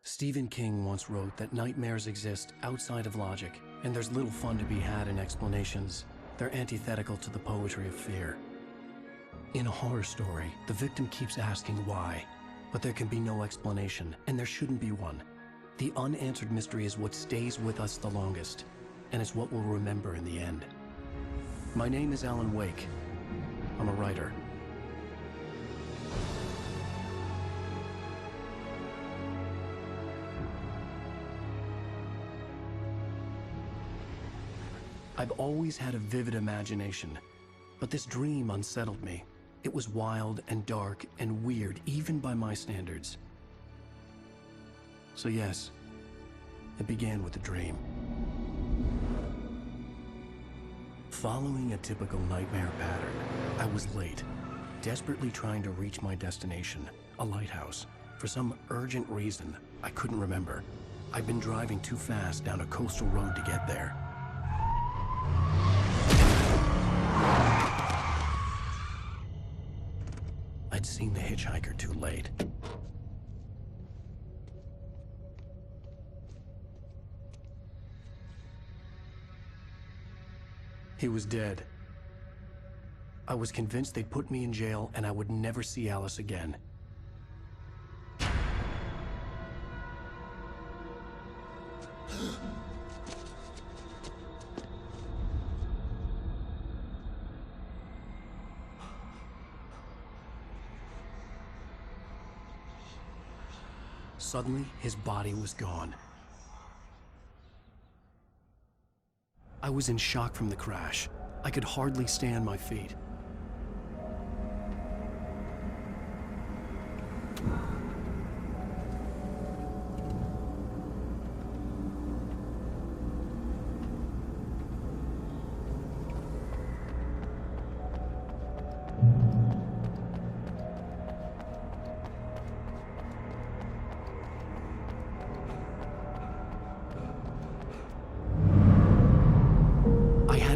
Stephen King once wrote that nightmares exist outside of logic, and there's little fun to be had in explanations. They're antithetical to the poetry of fear. In a horror story, the victim keeps asking why, but there can be no explanation, and there shouldn't be one. The unanswered mystery is what stays with us the longest, and it's what we'll remember in the end. My name is Alan Wake. I'm a writer. I've always had a vivid imagination, but this dream unsettled me. It was wild and dark and weird, even by my standards. So yes, it began with a dream. Following a typical nightmare pattern, I was late, desperately trying to reach my destination, a lighthouse. For some urgent reason, I couldn't remember. I'd been driving too fast down a coastal road to get there. I'd seen the hitchhiker too late. He was dead. I was convinced they'd put me in jail and I would never see Alice again. Suddenly, his body was gone. I was in shock from the crash. I could hardly stay on my feet.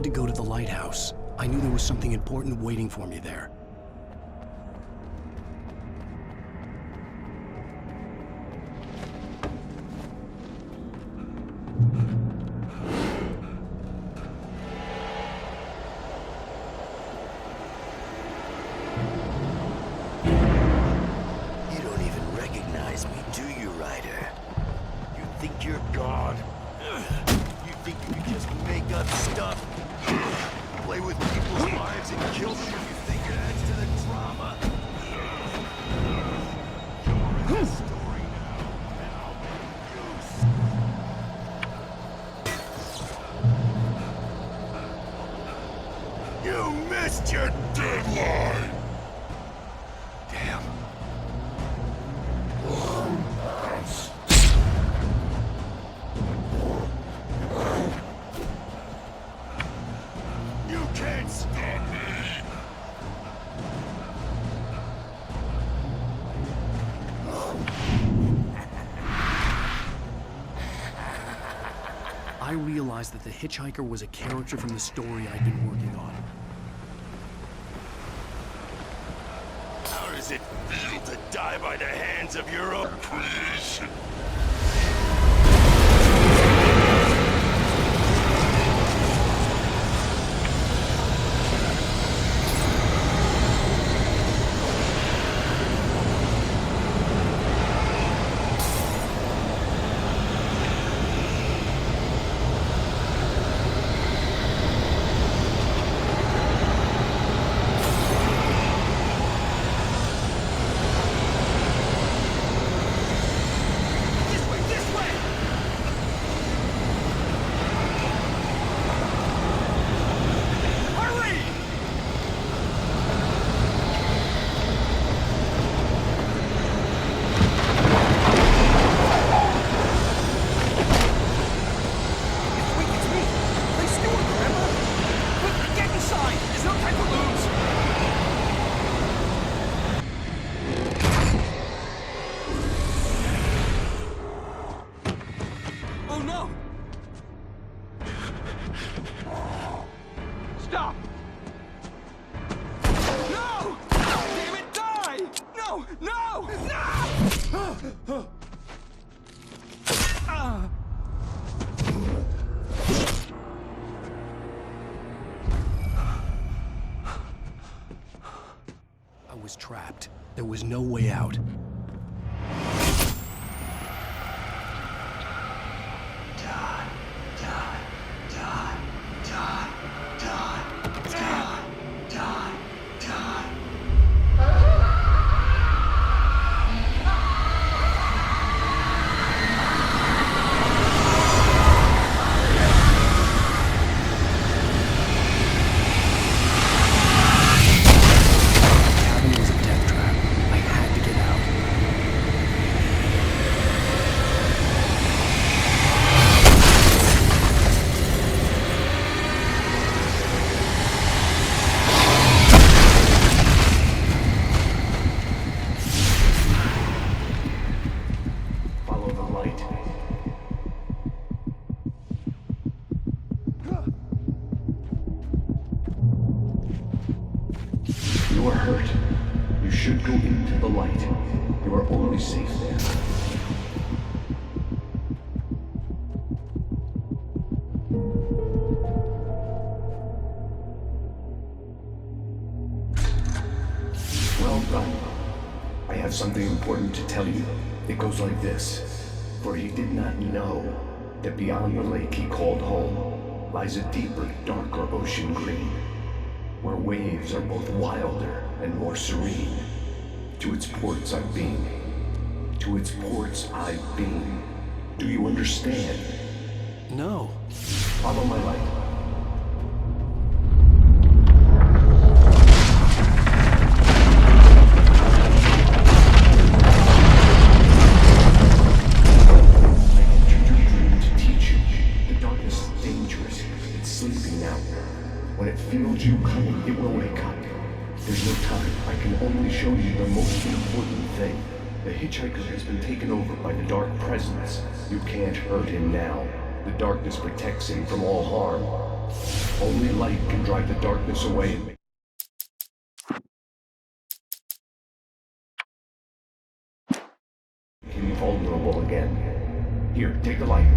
To go to the lighthouse. I knew there was something important waiting for me there. You don't even recognize me, do you, Ryder? You think you're God? You think you can just make up stuff? Play with people's lives and kill them when you think it adds to the drama? You're in the story now, and I'll make you. You missed your deadline! Damn. You can't stop me! I realized that the hitchhiker was a character from the story I'd been working on. How does it feel to die by the hands of your own creation? Stop! No! Damn it, die! No! No! No! trapped. There was no way out. You are hurt. You should go into the light. You are only safe there. Well done. I have something important to tell you. It goes like this. For he did not know that beyond the lake he called home lies a deeper, darker ocean green, where waves are both wilder and more serene. To its ports I've been. To its ports I've been. Do you understand? No. Follow my light. I entered your dream to teach you. The darkness is dangerous. It's sleeping now. When it feels you coming, it will wake up. There's no time. I can only show you the most important thing. The hitchhiker has been taken over by the dark presence. You can't hurt him now. The darkness protects him from all harm. Only light can drive the darkness away and make him vulnerable again. Here, take the light.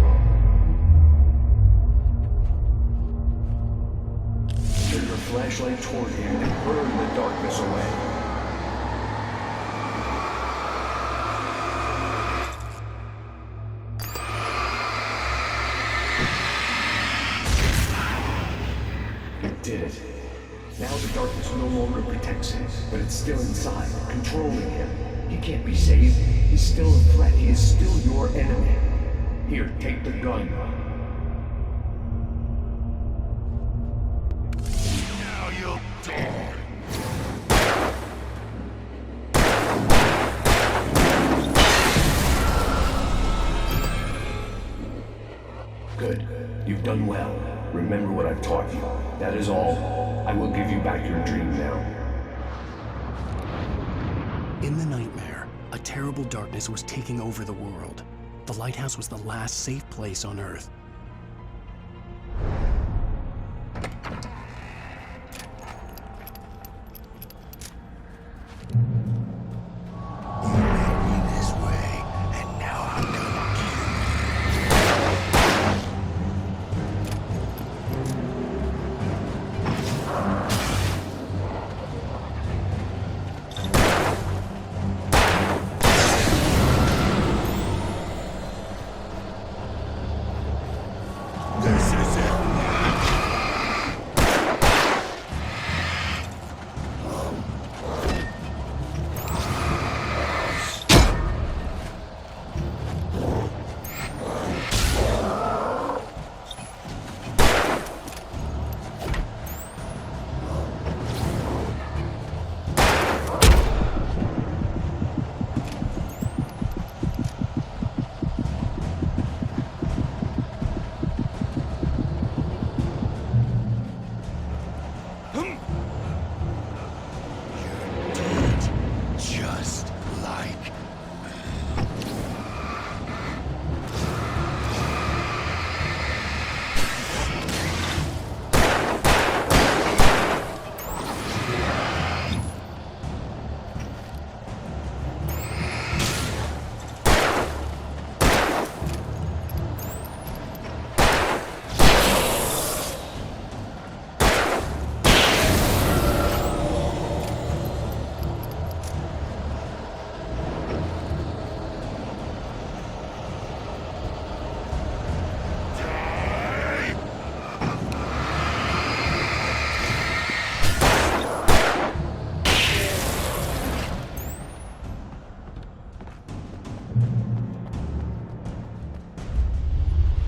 Turn your flashlight toward him and burn the darkness away. It did it. Now the darkness no longer protects him, but it's still inside, controlling him. He can't be saved. He's still a threat. He is still your enemy. Here, take the gun. Now you'll die. Good. You've done well. Remember what I've taught you. That is all. I will give you back your dream now. In the nightmare, a terrible darkness was taking over the world. The lighthouse was the last safe place on Earth. This way, and now I'm gonna kill you.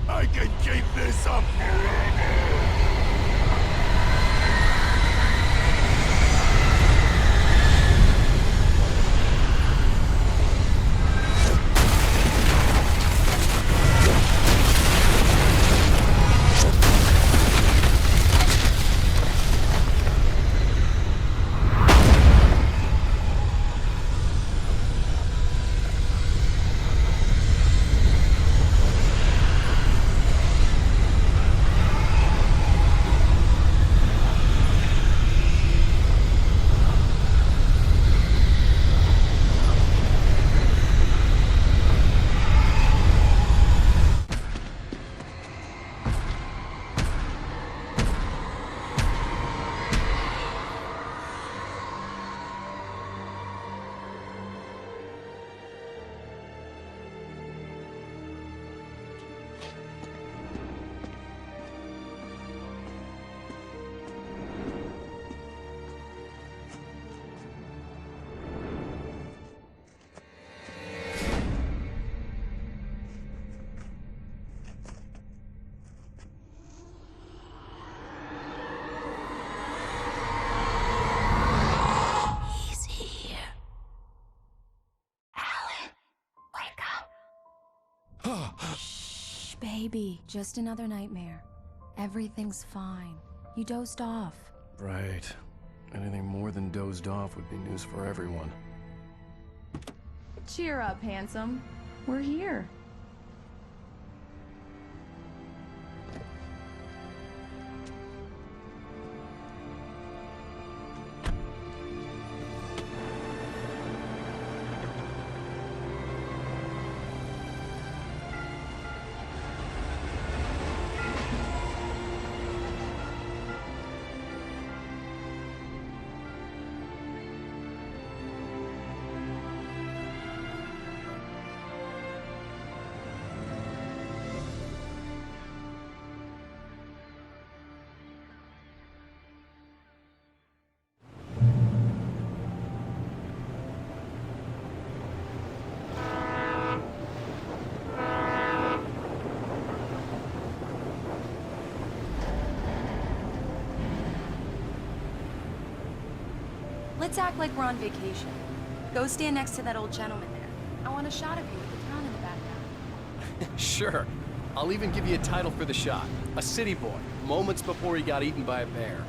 I can keep this up forever! Shh, baby. Just another nightmare. Everything's fine. You dozed off. Right. Anything more than dozed off would be news for everyone. Cheer up, handsome. We're here. Let's act like we're on vacation. Go stand next to that old gentleman there. I want a shot of you with the town in the background. Sure. I'll even give you a title for the shot. A city boy, moments before he got eaten by a bear.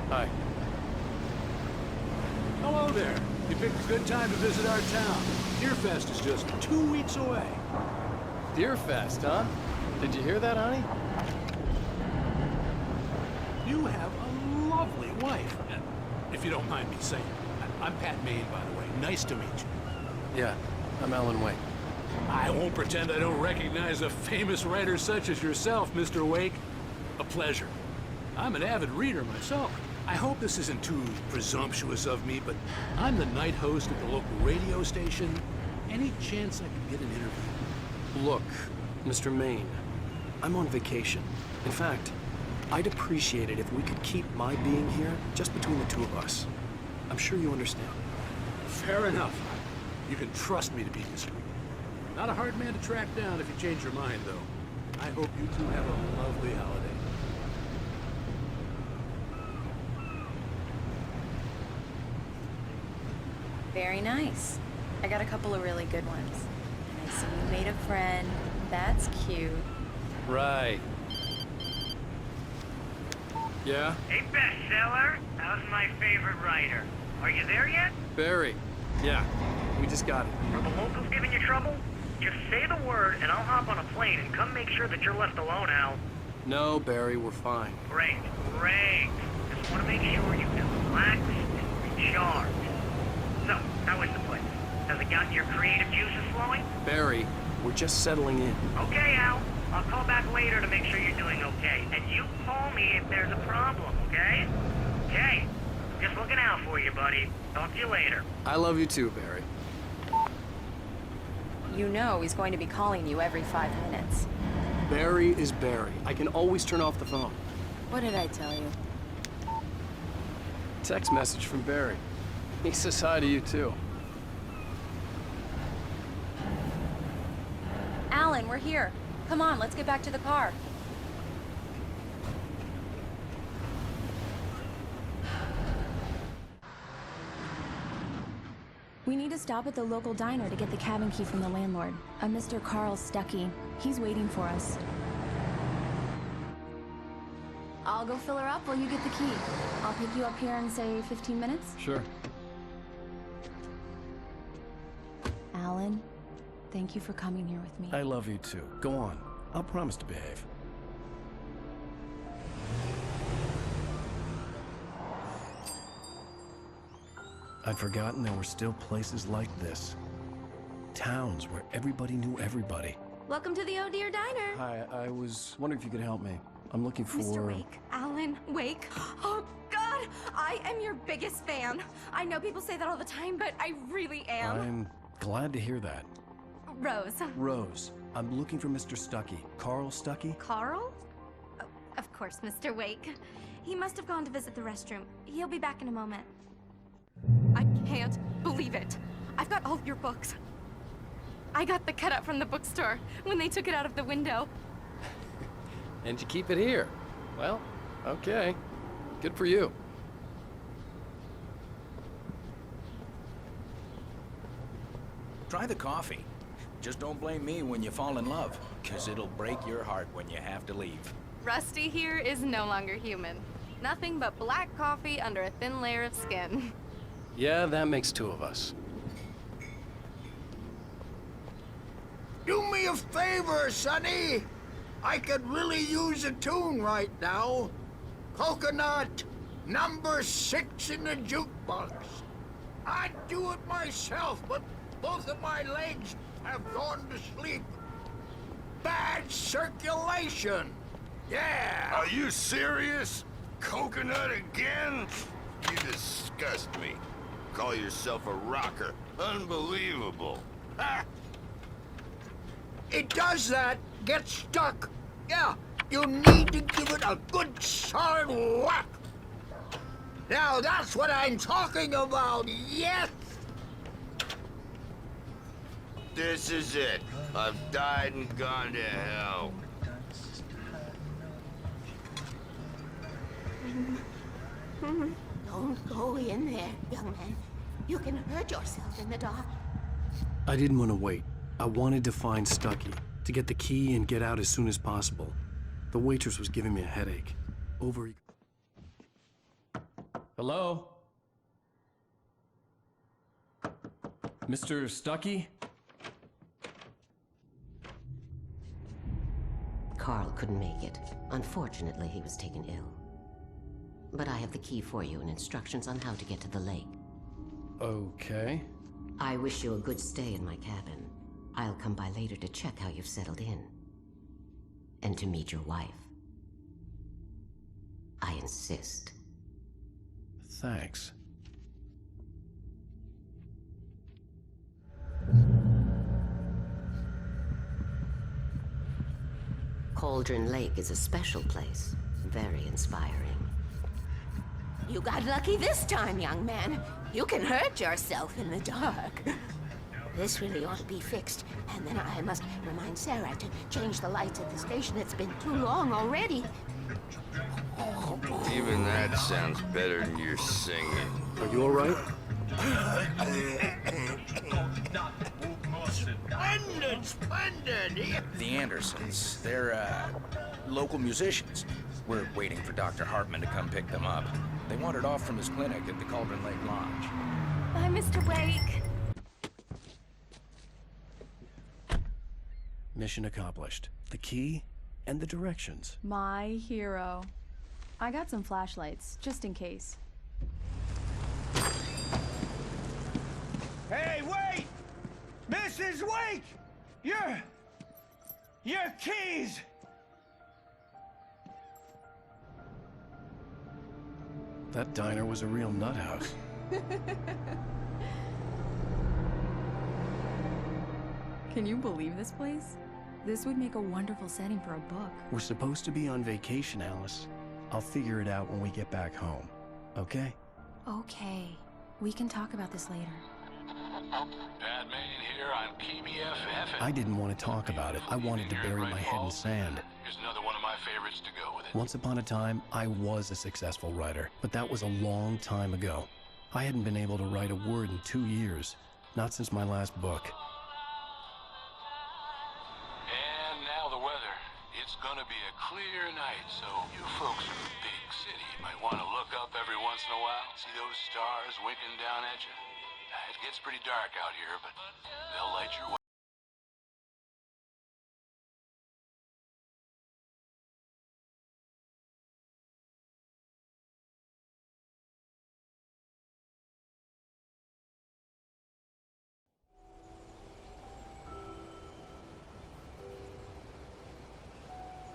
Hi. Hello there. You picked a good time to visit our town. Deerfest is just 2 weeks away. Deerfest, huh? Did you hear that, honey? You have a lovely wife. And if you don't mind me saying, I'm Pat Maine, by the way. Nice to meet you. Yeah, I'm Alan Wake. I won't pretend I don't recognize a famous writer such as yourself, Mr. Wake. A pleasure. I'm an avid reader myself. I hope this isn't too presumptuous of me, but I'm the night host at the local radio station. Any chance I could get an interview? Look, Mr. Maine, I'm on vacation. In fact, I'd appreciate it if we could keep my being here just between the two of us. I'm sure you understand. Fair enough. You can trust me to be discreet. Not a hard man to track down if you change your mind, though. I hope you two have a lovely holiday. Very nice. I got a couple of really good ones. I see you made a friend. That's cute. Right. Yeah? Hey, bestseller. How's my favorite writer? Are you there yet? Barry. Yeah, we just got it. Are the locals giving you trouble? Just say the word, and I'll hop on a plane and come make sure that you're left alone, Al. No, Barry, we're fine. Great, great. Just want to make sure you feel relaxed and recharged. So, how is the place? Has it gotten your creative juices flowing? Barry, we're just settling in. Okay, Al. I'll call back later to make sure you're doing okay. And you call me if there's a problem, okay? Okay. Just looking out for you, buddy. Talk to you later. I love you too, Barry. You know he's going to be calling you every 5 minutes. Barry is Barry. I can always turn off the phone. What did I tell you? Text message from Barry. He says hi to you, too. Alan, we're here. Come on, let's get back to the car. We need to stop at the local diner to get the cabin key from the landlord, a Mr. Carl Stuckey. He's waiting for us. I'll go fill her up while you get the key. I'll pick you up here in, say, 15 minutes? Sure. Alan, thank you for coming here with me. I love you too. Go on. I'll promise to behave. I'd forgotten there were still places like this. Towns where everybody knew everybody. Welcome to the Oh Dear Diner. Hi, I was wondering if you could help me. I'm looking for... Mr. Wake, Alan Wake. Oh, God! I am your biggest fan. I know people say that all the time, but I really am. I'm glad to hear that. Rose. Rose, I'm looking for Mr. Stuckey. Carl Stuckey? Carl? Oh, of course, Mr. Wake. He must have gone to visit the restroom. He'll be back in a moment. I can't believe it. I've got all your books. I got the cutout from the bookstore when they took it out of the window. And you keep it here. Well, okay. Good for you. Try the coffee. Just don't blame me when you fall in love, 'cause it'll break your heart when you have to leave. Rusty here is no longer human. Nothing but black coffee under a thin layer of skin. Yeah, that makes two of us. Do me a favor, Sonny. I could really use a tune right now. Coconut, number 6 in the jukebox. I'd do it myself, but both of my legs have gone to sleep. Bad circulation. Yeah. Are you serious? Coconut again? You disgust me. Call yourself a rocker. Unbelievable. Ha! It does that. Get stuck. Yeah, you need to give it a good solid whack. Now that's what I'm talking about, yes! This is it. I've died and gone to hell. Don't go in there, young man. You can hurt yourself in the dark. I didn't want to wait. I wanted to find Stuckey, to get the key and get out as soon as possible. The waitress was giving me a headache. Over... Hello? Mr. Stuckey? Carl couldn't make it. Unfortunately, he was taken ill. But I have the key for you and instructions on how to get to the lake. Okay. I wish you a good stay in my cabin. I'll come by later to check how you've settled in. And to meet your wife. I insist. Thanks. Cauldron Lake is a special place. Very inspiring. You got lucky this time, young man. You can hurt yourself in the dark. This really ought to be fixed. And then I must remind Sarah to change the lights at the station. It's been too long already. Even that sounds better than your singing. Are you all right? Splendid, splendid! The Andersons, they're, local musicians. We're waiting for Dr. Hartman to come pick them up. They wandered off from his clinic at the Cauldron Lake Lodge. Bye, Mr. Wake. Mission accomplished. The key and the directions. My hero. I got some flashlights, just in case. Hey, wait! Mrs. Wake! Your keys! That diner was a real nut house. Can you believe this place? This would make a wonderful setting for a book. We're supposed to be on vacation, Alice. I'll figure it out when we get back home. Okay? Okay. We can talk about this later. Pat Main here on KBFF. I didn't want to talk about it. I wanted to bury my head in sand. Here's another one of my favorites to go with it. Once upon a time, I was a successful writer, but that was a long time ago. I hadn't been able to write a word in 2 years, not since my last book. And now the weather. It's gonna be a clear night, so you folks in the big city might want to look up every once in a while, see those stars winking down at you. It gets pretty dark out here, but they'll light your way.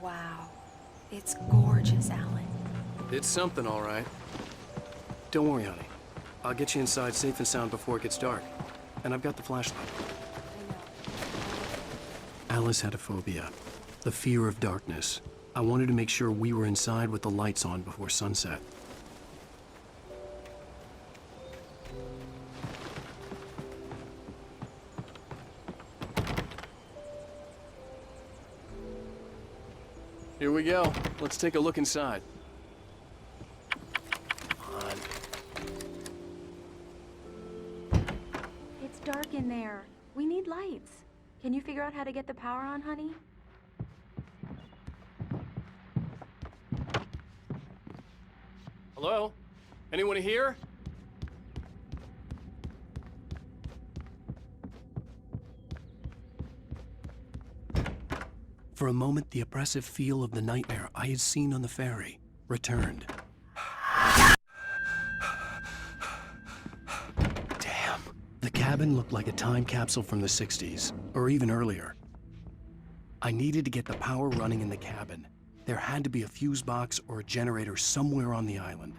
Wow. It's gorgeous, Alan. It's something, all right. Don't worry, honey. I'll get you inside safe and sound before it gets dark. And I've got the flashlight. Alice had a phobia. The fear of darkness. I wanted to make sure we were inside with the lights on before sunset. Here we go. Let's take a look inside. Come on. It's dark in there. We need lights. Can you figure out how to get the power on, honey? Hello? Anyone here? For a moment, the oppressive feel of the nightmare I had seen on the ferry returned. Damn. The cabin looked like a time capsule from the 60s, or even earlier. I needed to get the power running in the cabin. There had to be a fuse box or a generator somewhere on the island.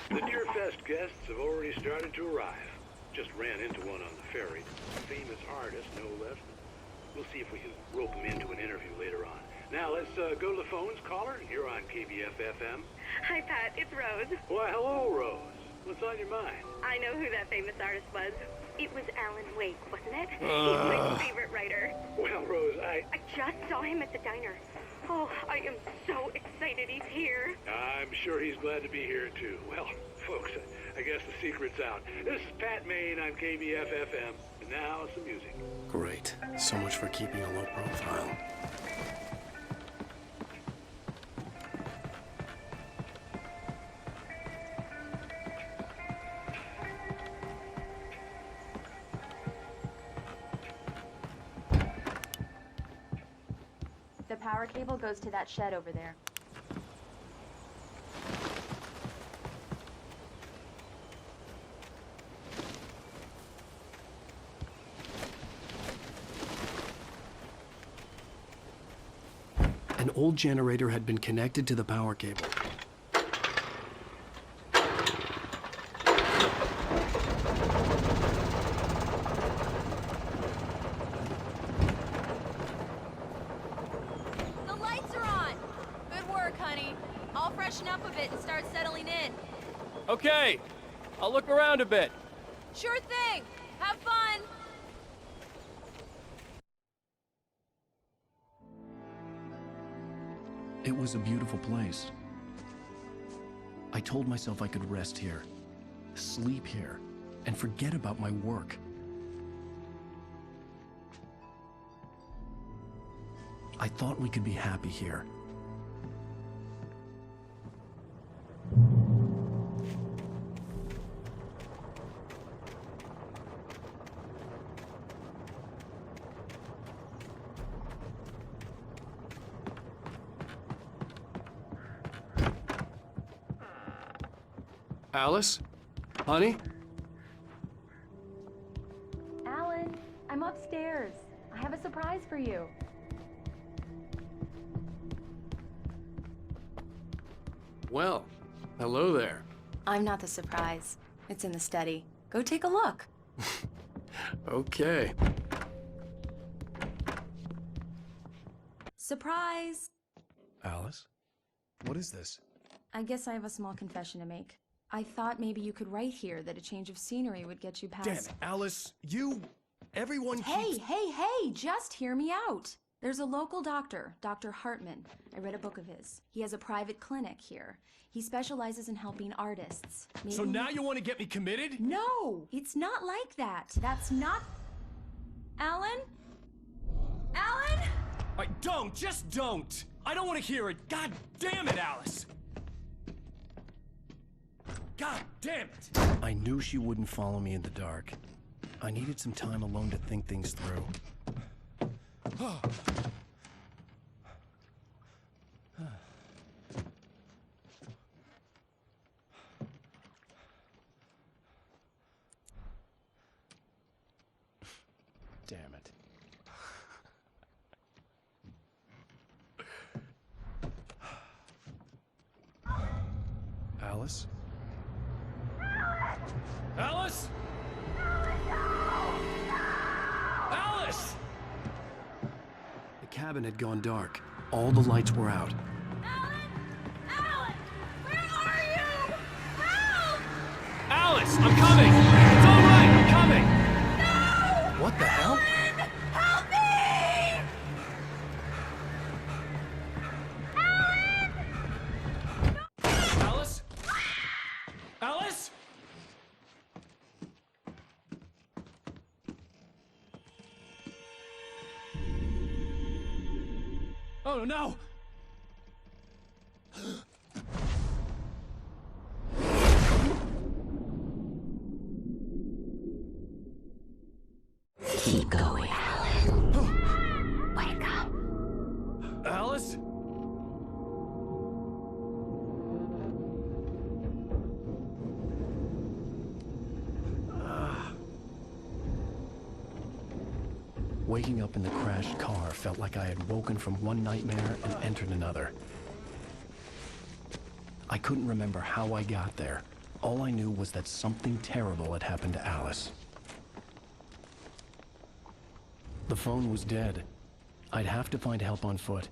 The Deerfest guests have already started to arrive. Just ran into one on the ferry. Famous artist, no less. We'll see if we can rope him into an interview later on. Now, let's go to the phones. Caller, you're on KBF-FM. Hi, Pat. It's Rose. Why, hello, Rose. What's on your mind? I know who that famous artist was. It was Alan Wake, wasn't it? He's my favorite writer. Well, Rose, I just saw him at the diner. Oh, I am so excited he's here. I'm sure he's glad to be here, too. Well, folks, I guess the secret's out. This is Pat Main on KBF-FM. And now, some music. Great. So much for keeping a low profile. The power cable goes to that shed over there. An old generator had been connected to the power cable. The lights are on! Good work, honey. I'll freshen up a bit and start settling in. Okay, I'll look around a bit. Sure thing! Have fun! It was a beautiful place. I told myself I could rest here, sleep here, and forget about my work. I thought we could be happy here. Alice? Honey? Alan, I'm upstairs. I have a surprise for you. Well, hello there. I'm not the surprise. It's in the study. Go take a look. Okay. Surprise! Alice? What is this? I guess I have a small confession to make. I thought maybe you could write here that a change of scenery would get you past... Damn it, Alice, everyone Hey, just hear me out. There's a local doctor, Dr. Hartman. I read a book of his. He has a private clinic here. He specializes in helping artists. So now you want to get me committed? No, it's not like that. That's not... Alan? Alan? Just don't! I don't want to hear it! God damn it, Alice! God damn it! I knew she wouldn't follow me in the dark. I needed some time alone to think things through. Damn it. Alice? Alice? Alice! The cabin had gone dark. All the lights were out. Alice, I'm coming! It's all right, I'm coming! No! What the hell? Help me! Alice? Alice? Oh no! Keep going, Alan. Wake up. Alice? Waking up in the crashed car felt like I had woken from one nightmare and entered another. I couldn't remember how I got there. All I knew was that something terrible had happened to Alice. The phone was dead. I'd have to find help on foot,